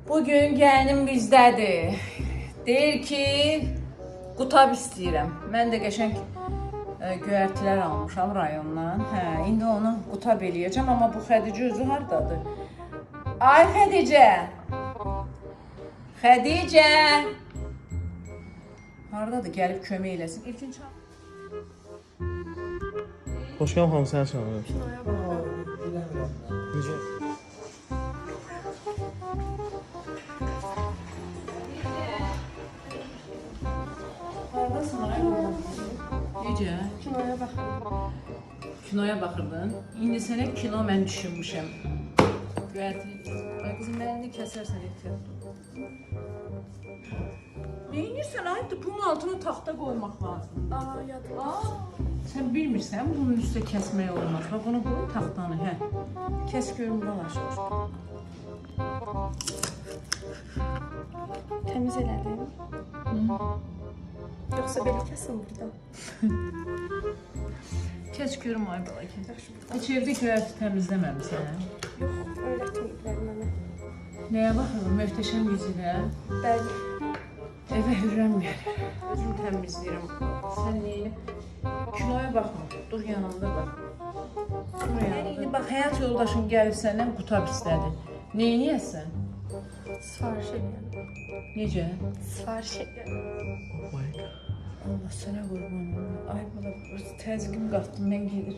Bugün gəlinim bizdədir. Deyir ki, qutab istəyirəm. Mən də qəşəng göyərtilər almışam rayondan. İndi onu qutab eləyəcəm, amma bu Xədicə özü hardadır? Ay Xədicə! Xədicə! Hardadır? Gəlib kömək eləsin. İlkin çal. Xoş gələm xanım, səni çağırıram. Necə? Hardasın ay? Necə? Kinoya baxıram. Kinoya baxırdın. İndi sənə kino mən düşünmüşəm. Göyərtini. Ay qızım, əlini kəsərsən ehtiyatlı. Neyinirsən ay? Bunun altına taxta qoymaq lazımdır. Yadım. Sən bilmirsən, bunun üstə kəsmək olmaz. Bax, bunu qoy taxtanı, hə. Kəs görüm, dalaşır. Təmiz elədim. Yoxsa belə kəsin burada. Kəs görüm, ay bala, kəs. Heç evdə göyərti təmizləməmsən. Yox, öyrətməyiblər mənə. Nəyə baxırım? Möhtəşəm yüzülə. Bəli. Evə hürrəm gəlir. Özüm təmizləyirəm. Sən neyini? Kiloya baxma. Dur yanımda bax. Dur yanımda. Bax, həyat yoldaşın gəlib səndən qutab istədi. Neyniyəsən? Sifariş edirəm. Necə? Sifariş edirəm. Oh my god. Allah sənə qurban olum. Ay bala, təzyiqim qalxdı, mən gedir.